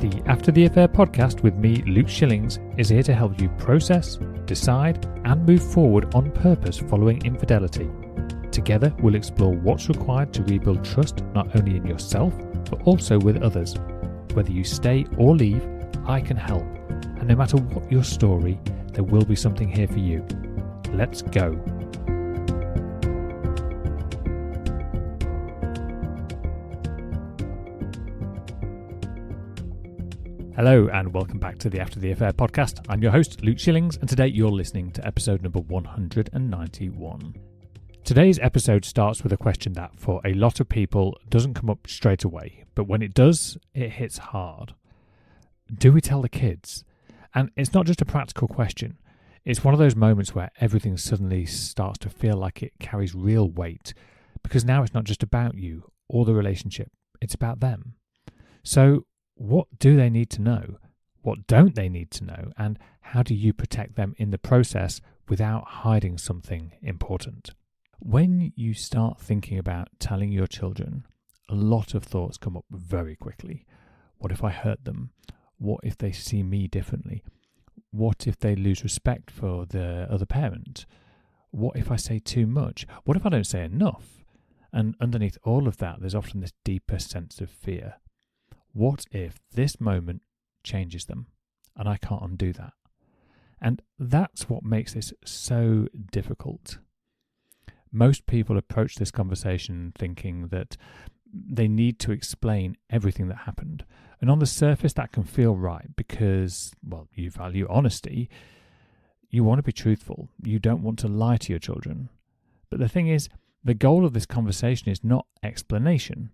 The After the Affair podcast with me, Luke Shillings, is here to help you process, decide, and move forward on purpose following infidelity. Together, we'll explore what's required to rebuild trust not only in yourself, but also with others. Whether you stay or leave, I can help. And no matter what your story, there will be something here for you. Let's go. Hello and welcome back to the After the Affair podcast. I'm your host, Luke Shillings, and today you're listening to episode number 191. Today's episode starts with a question that, for a lot of people, doesn't come up straight away, but when it does, it hits hard. Do we tell the kids? And it's not just a practical question. It's one of those moments where everything suddenly starts to feel like it carries real weight, because now it's not just about you or the relationship, it's about them. So, what do they need to know? What don't they need to know? And how do you protect them in the process without hiding something important? When you start thinking about telling your children, a lot of thoughts come up very quickly. What if I hurt them? What if they see me differently? What if they lose respect for the other parent? What if I say too much? What if I don't say enough? And underneath all of that, there's often this deeper sense of fear. What if this moment changes them and I can't undo that? And that's what makes this so difficult. Most people approach this conversation thinking that they need to explain everything that happened. And on the surface, that can feel right because, well, you value honesty. You want to be truthful. You don't want to lie to your children. But the thing is, the goal of this conversation is not explanation.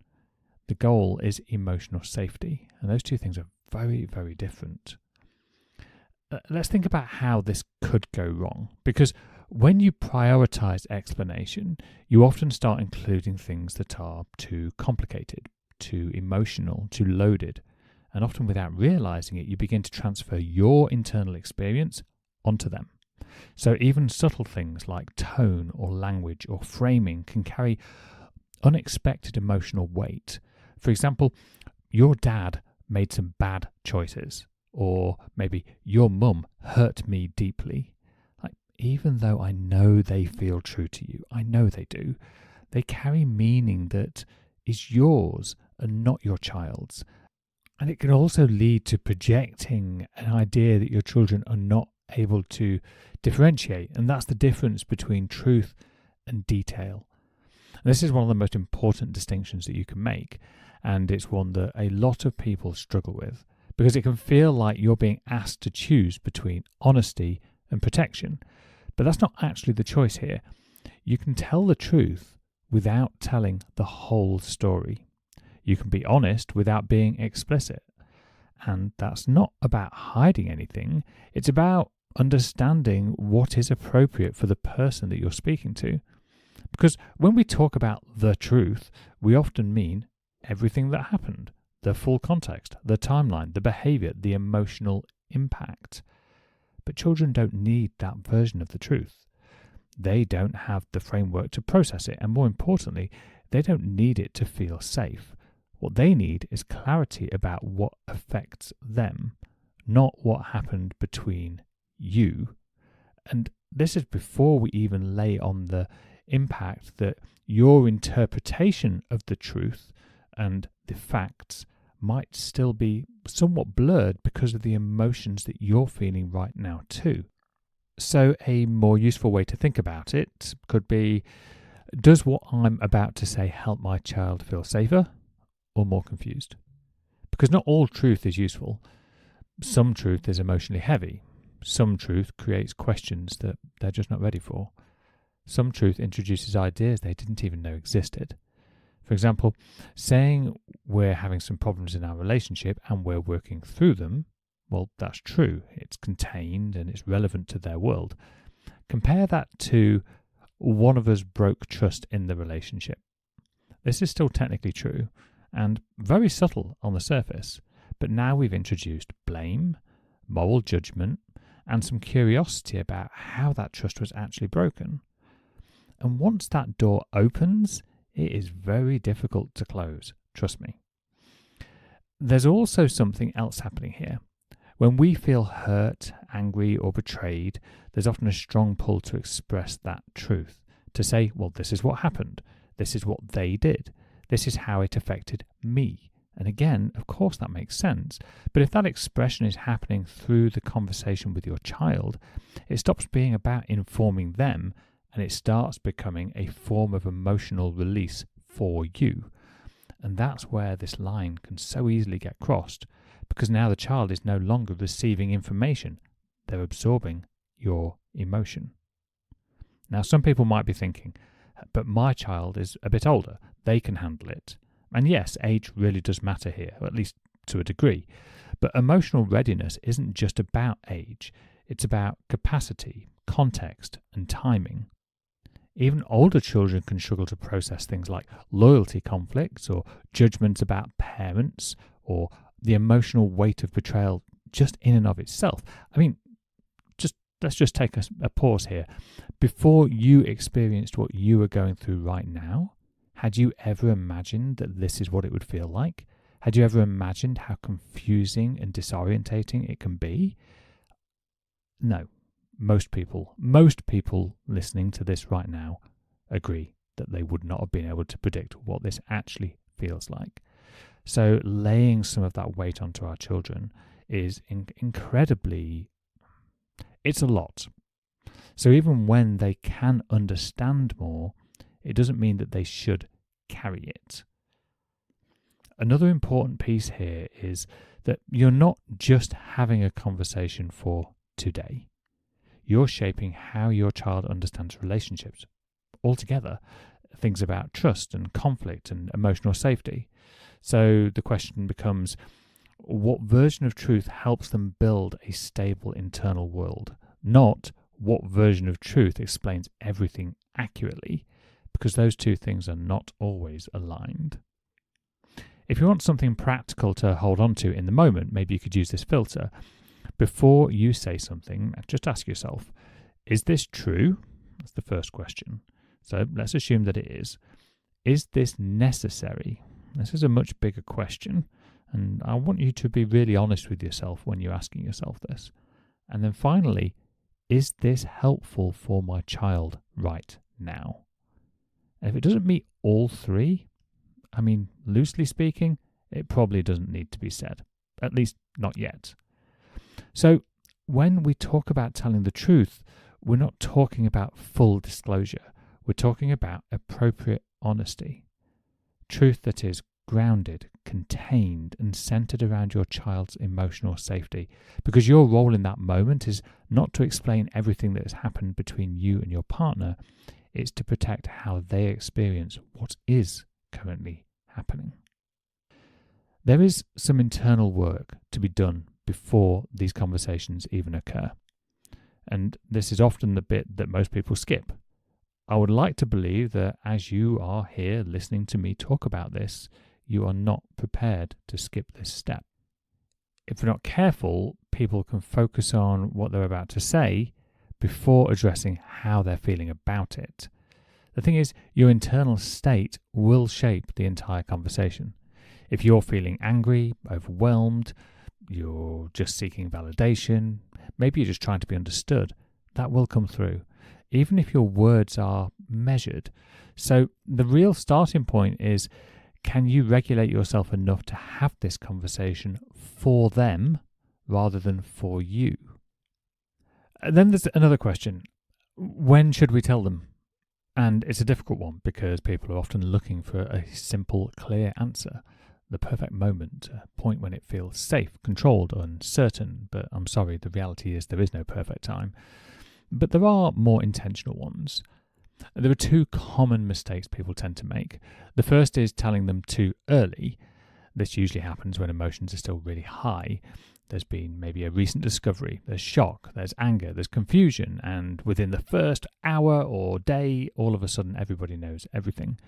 The goal is emotional safety, and those two things are very, very different. Let's think about how this could go wrong, because when you prioritize explanation, you often start including things that are too complicated, too emotional, too loaded, and often without realizing it, you begin to transfer your internal experience onto them. So even subtle things like tone or language or framing can carry unexpected emotional weight. For example, your dad made some bad choices, or maybe your mum hurt me deeply. Even though I know they feel true to you, I know they do, they carry meaning that is yours and not your child's. And it can also lead to projecting an idea that your children are not able to differentiate, and that's the difference between truth and detail. And this is one of the most important distinctions that you can make. And it's one that a lot of people struggle with because it can feel like you're being asked to choose between honesty and protection. But that's not actually the choice here. You can tell the truth without telling the whole story. You can be honest without being explicit. And that's not about hiding anything. It's about understanding what is appropriate for the person that you're speaking to. Because when we talk about the truth, we often mean everything that happened, the full context, the timeline, the behavior, the emotional impact. But children don't need that version of the truth. They don't have the framework to process it, and more importantly, they don't need it to feel safe. What they need is clarity about what affects them, not what happened between you. And this is before we even lay on the impact that your interpretation of the truth and the facts might still be somewhat blurred because of the emotions that you're feeling right now too. So a more useful way to think about it could be, does what I'm about to say help my child feel safer or more confused? Because not all truth is useful. Some truth is emotionally heavy. Some truth creates questions that they're just not ready for. Some truth introduces ideas they didn't even know existed. For example, saying we're having some problems in our relationship and we're working through them, well, that's true. It's contained and it's relevant to their world. Compare that to one of us broke trust in the relationship. This is still technically true and very subtle on the surface, but now we've introduced blame, moral judgment, and some curiosity about how that trust was actually broken. And once that door opens, it is very difficult to close, trust me. there's also something else happening here. When we feel hurt, angry, or betrayed, there's often a strong pull to express that truth, to say, well, this is what happened, this is what they did, this is how it affected me. And again, of course that makes sense, but if that expression is happening through the conversation with your child, it stops being about informing them and it starts becoming a form of emotional release for you. And that's where this line can so easily get crossed, because now the child is no longer receiving information, they're absorbing your emotion. Now, some people might be thinking, but my child is a bit older, they can handle it. And yes, age really does matter here, or at least to a degree. But emotional readiness isn't just about age, it's about capacity, context, and timing. Even older children can struggle to process things like loyalty conflicts or judgments about parents or the emotional weight of betrayal just in and of itself. I mean, let's just take a pause here. Before you experienced what you are going through right now, had you ever imagined that this is what it would feel like? Had you ever imagined how confusing and disorientating it can be? No. Most people listening to this right now agree that they would not have been able to predict what this actually feels like. So laying some of that weight onto our children is incredibly, it's a lot. So even when they can understand more, it doesn't mean that they should carry it. Another important piece here is that you're not just having a conversation for today. You're shaping how your child understands relationships altogether, things about trust and conflict and emotional safety. So the question becomes, what version of truth helps them build a stable internal world? Not what version of truth explains everything accurately, because those two things are not always aligned. If you want something practical to hold on to in the moment, maybe you could use this filter. Before you say something, just ask yourself, is this true? That's the first question. So let's assume that it is. Is this necessary? This is a much bigger question, and I want you to be really honest with yourself when you're asking yourself this. And then finally, is this helpful for my child right now? And if it doesn't meet all three, I mean, loosely speaking, it probably doesn't need to be said, at least not yet. So when we talk about telling the truth, we're not talking about full disclosure. We're talking about appropriate honesty. Truth that is grounded, contained, and centered around your child's emotional safety. Because your role in that moment is not to explain everything that has happened between you and your partner. It's to protect how they experience what is currently happening. There is some internal work to be done before these conversations even occur. And this is often the bit that most people skip. I would like to believe that as you are here listening to me talk about this, you are not prepared to skip this step. If we're not careful, people can focus on what they're about to say before addressing how they're feeling about it. The thing is, your internal state will shape the entire conversation. If you're feeling angry, overwhelmed, you're just seeking validation, maybe you're just trying to be understood, that will come through, even if your words are measured. So the real starting point is, can you regulate yourself enough to have this conversation for them rather than for you? And then there's another question. When should we tell them? And it's a difficult one because people are often looking for a simple, clear answer. The perfect moment, a point when it feels safe, controlled, uncertain. But I'm sorry, the reality is there is no perfect time. But there are more intentional ones. There are two common mistakes people tend to make. The first is telling them too early. This usually happens when emotions are still really high. There's been maybe a recent discovery, there's shock, there's anger, there's confusion, and within the first hour or day, all of a sudden everybody knows everything.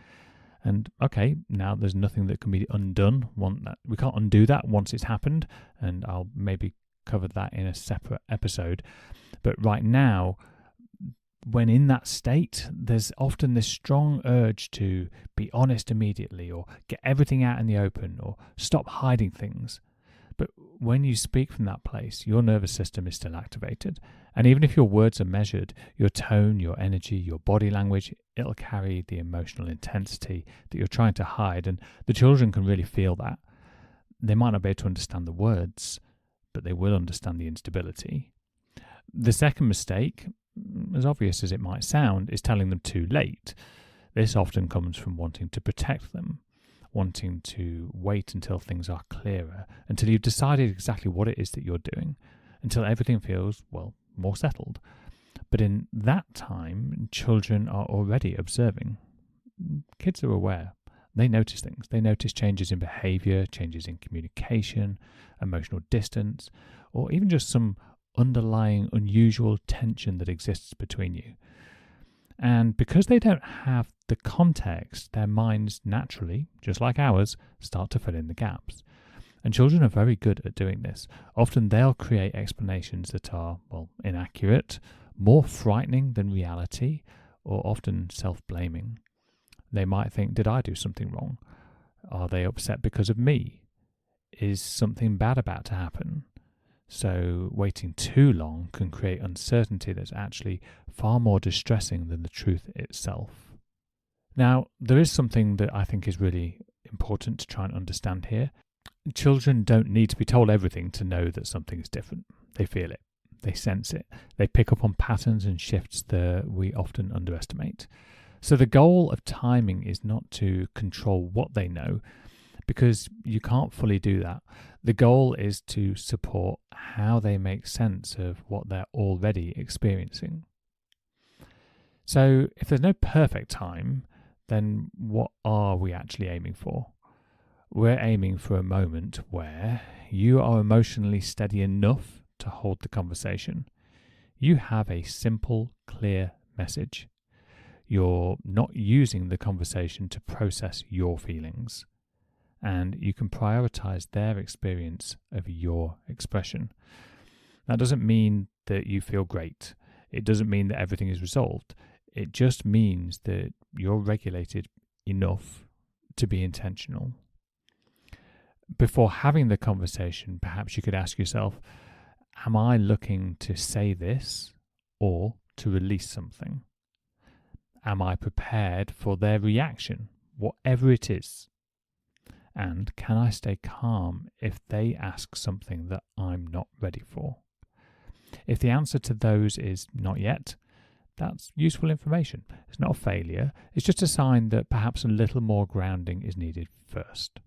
And okay, now there's nothing that can be undone. We can't undo that once it's happened, and I'll maybe cover that in a separate episode. But right now, when in that state, there's often this strong urge to be honest immediately, or get everything out in the open, or stop hiding things. But when you speak from that place, your nervous system is still activated. And even if your words are measured, your tone, your energy, your body language, it'll carry the emotional intensity that you're trying to hide. And the children can really feel that. They might not be able to understand the words, but they will understand the instability. The second mistake, as obvious as it might sound, is telling them too late. This often comes from wanting to protect them, wanting to wait until things are clearer, until you've decided exactly what it is that you're doing, until everything feels, well, more settled. But in that time, children are already observing. Kids are aware. They notice things. They notice changes in behaviour, changes in communication, emotional distance, or even just some underlying unusual tension that exists between you. And because they don't have the context, their minds naturally, just like ours, start to fill in the gaps. And children are very good at doing this. Often they'll create explanations that are, well, inaccurate, more frightening than reality, or often self-blaming. They might think, did I do something wrong? Are they upset because of me? Is something bad about to happen? So waiting too long can create uncertainty that's actually far more distressing than the truth itself. Now, there is something that I think is really important to try and understand here. Children don't need to be told everything to know that something is different. They feel it. They sense it. They pick up on patterns and shifts that we often underestimate. So the goal of timing is not to control what they know, because you can't fully do that. The goal is to support how they make sense of what they're already experiencing. So if there's no perfect time, then what are we actually aiming for? We're aiming for a moment where you are emotionally steady enough to hold the conversation. You have a simple, clear message. You're not using the conversation to process your feelings. And you can prioritize their experience over your expression. That doesn't mean that you feel great. It doesn't mean that everything is resolved. It just means that you're regulated enough to be intentional. Before having the conversation, perhaps you could ask yourself, am I looking to say this or to release something? Am I prepared for their reaction, whatever it is? And can I stay calm if they ask something that I'm not ready for? If the answer to those is not yet, that's useful information. It's not a failure. It's just a sign that perhaps a little more grounding is needed first.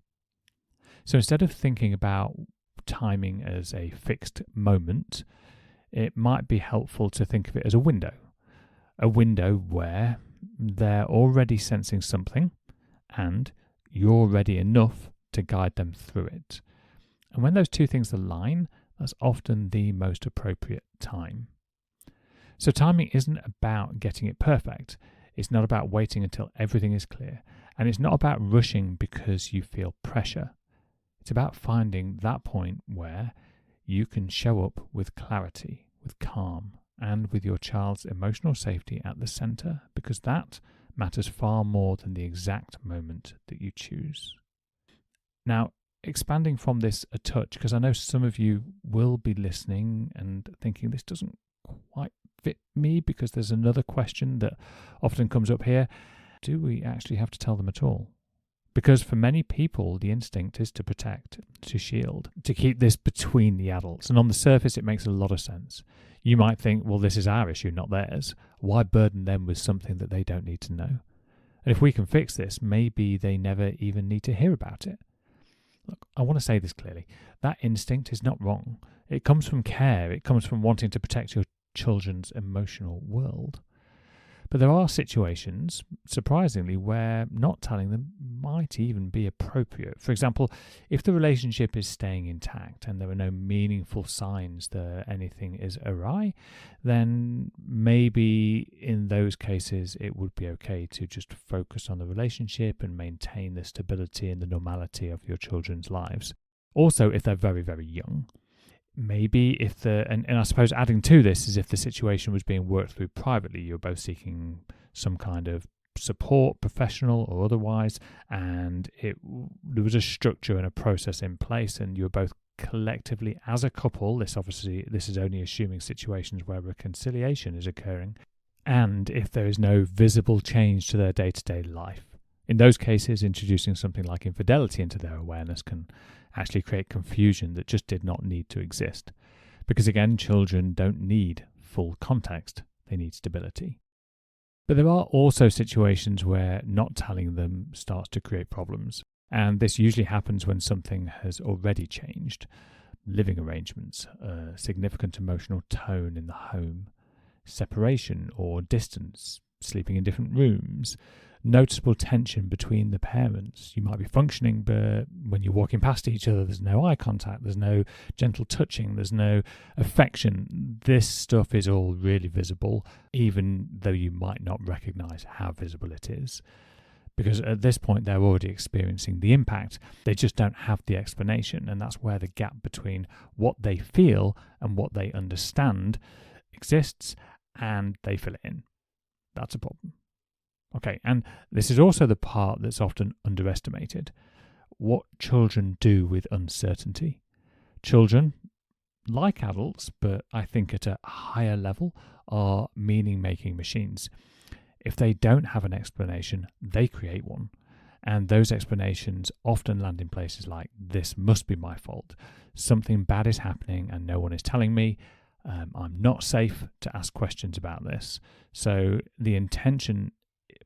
So instead of thinking about timing as a fixed moment, it might be helpful to think of it as a window where they're already sensing something and you're ready enough to guide them through it. And when those two things align, that's often the most appropriate time. So timing isn't about getting it perfect. It's not about waiting until everything is clear. And it's not about rushing because you feel pressure. It's about finding that point where you can show up with clarity, with calm, and with your child's emotional safety at the center, because that matters far more than the exact moment that you choose. Now, expanding from this a touch, because I know some of you will be listening and thinking this doesn't quite fit me, because there's another question that often comes up here. Do we actually have to tell them at all? Because for many people, the instinct is to protect, to shield, to keep this between the adults. And on the surface, it makes a lot of sense. You might think, well, this is our issue, not theirs. Why burden them with something that they don't need to know? And if we can fix this, maybe they never even need to hear about it. Look, I want to say this clearly. That instinct is not wrong. It comes from care. It comes from wanting to protect your children's emotional world. But there are situations, surprisingly, where not telling them might even be appropriate. For example, if the relationship is staying intact and there are no meaningful signs that anything is awry, then maybe in those cases it would be okay to just focus on the relationship and maintain the stability and the normality of your children's lives. Also, if they're very, very young, maybe if and I suppose adding to this is if the situation was being worked through privately, you're both seeking some kind of support, professional or otherwise, and there was a structure and a process in place, and you're both collectively as a couple, this is only assuming situations where reconciliation is occurring, and if there is no visible change to their day-to-day life. In those cases, introducing something like infidelity into their awareness can actually create confusion that just did not need to exist. Because again, children don't need full context, they need stability. But there are also situations where not telling them starts to create problems. And this usually happens when something has already changed. Living arrangements, a significant emotional tone in the home, separation or distance, sleeping in different rooms, noticeable tension between the parents. You might be functioning, but when you're walking past each other, there's no eye contact, there's no gentle touching, there's no affection. This stuff is all really visible, even though you might not recognize how visible it is. Because at this point, they're already experiencing the impact. They just don't have the explanation. And that's where the gap between what they feel and what they understand exists, and they fill it in. That's a problem. Okay, and this is also the part that's often underestimated. What children do with uncertainty. Children, like adults, but I think at a higher level, are meaning-making machines. If they don't have an explanation, they create one. And those explanations often land in places like, this must be my fault. Something bad is happening and no one is telling me. I'm not safe to ask questions about this. So the intention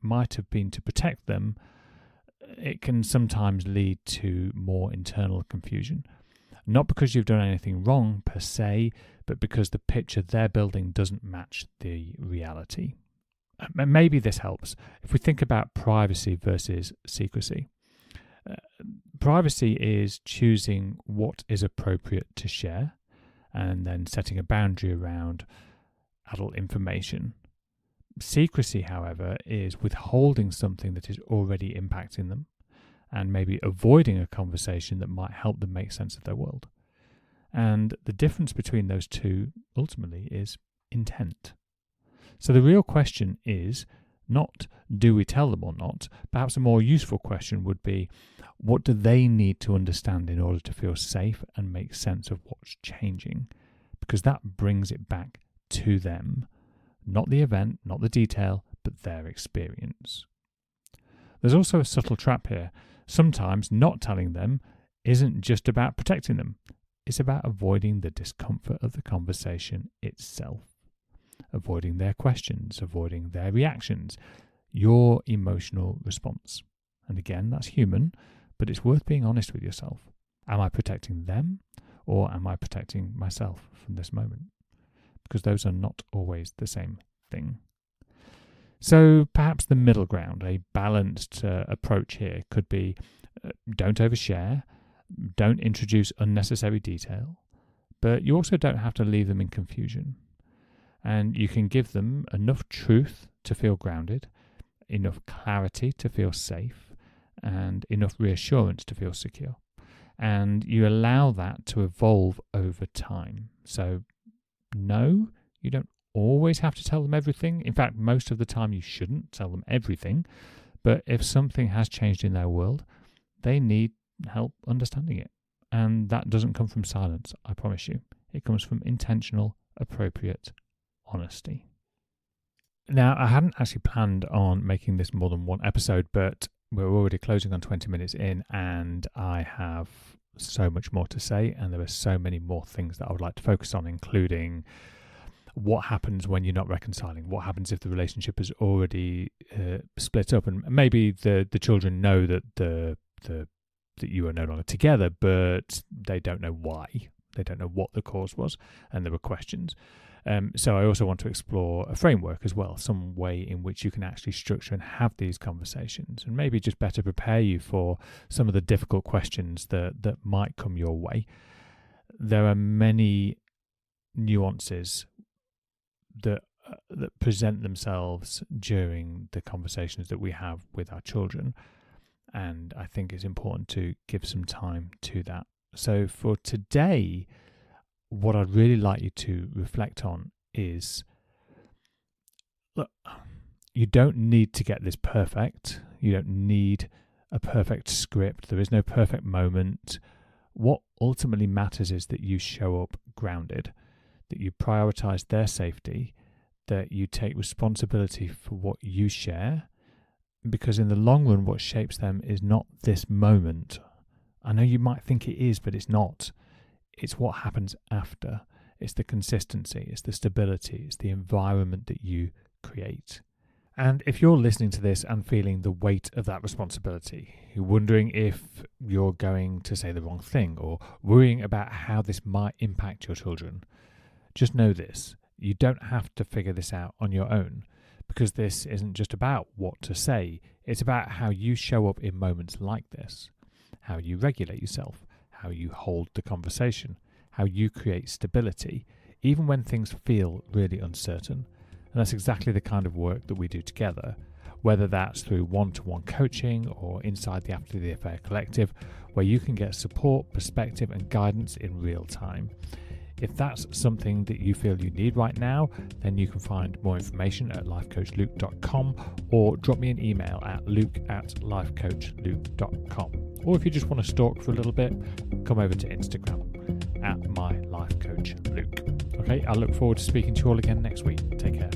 might have been to protect them. It can sometimes lead to more internal confusion. Not because you've done anything wrong per se, but because the picture they're building doesn't match the reality. Maybe this helps. If we think about privacy versus secrecy. Privacy is choosing what is appropriate to share and then setting a boundary around adult information. Secrecy, however, is withholding something that is already impacting them and maybe avoiding a conversation that might help them make sense of their world. And the difference between those two ultimately is intent. So the real question is not do we tell them or not. Perhaps a more useful question would be, what do they need to understand in order to feel safe and make sense of what's changing? Because that brings it back to them. Not the event, not the detail, but their experience. There's also a subtle trap here. Sometimes not telling them isn't just about protecting them. It's about avoiding the discomfort of the conversation itself. Avoiding their questions, avoiding their reactions, your emotional response. And again, that's human, but it's worth being honest with yourself. Am I protecting them, or am I protecting myself from this moment? Because those are not always the same thing. So perhaps the middle ground, a balanced approach here could be don't overshare, don't introduce unnecessary detail, but you also don't have to leave them in confusion. And you can give them enough truth to feel grounded, enough clarity to feel safe, and enough reassurance to feel secure. And you allow that to evolve over time. So no, you don't always have to tell them everything. In fact, most of the time you shouldn't tell them everything. But if something has changed in their world, they need help understanding it. And that doesn't come from silence, I promise you. It comes from intentional, appropriate honesty. Now, I hadn't actually planned on making this more than one episode, but we're already closing on 20 minutes in, and I have so much more to say, and there are so many more things that I would like to focus on, including what happens when you're not reconciling, what happens if the relationship is already split up, and maybe the children know that that you are no longer together, but they don't know why. They don't know what the cause was, and there were questions. So I also want to explore a framework as well, some way in which you can actually structure and have these conversations, and maybe just better prepare you for some of the difficult questions that might come your way. There are many nuances that present themselves during the conversations that we have with our children, and I think it's important to give some time to that. So for today, what I'd really like you to reflect on is, look, you don't need to get this perfect. You don't need a perfect script. There is no perfect moment. What ultimately matters is that you show up grounded, that you prioritize their safety, that you take responsibility for what you share, because in the long run, what shapes them is not this moment. I know you might think it is, but it's not. It's what happens after. It's the consistency, it's the stability, it's the environment that you create. And if you're listening to this and feeling the weight of that responsibility, you're wondering if you're going to say the wrong thing or worrying about how this might impact your children, just know this. You don't have to figure this out on your own, because this isn't just about what to say. It's about how you show up in moments like this, how you regulate yourself, how you hold the conversation, how you create stability, even when things feel really uncertain. And that's exactly the kind of work that we do together, whether that's through one-to-one coaching or inside the After the Affair Collective, where you can get support, perspective and guidance in real time. If that's something that you feel you need right now, then you can find more information at lifecoachluke.com or drop me an email at luke@lifecoachluke.com. Or if you just want to stalk for a little bit, come over to Instagram at mylifecoachluke. Okay, I look forward to speaking to you all again next week. Take care.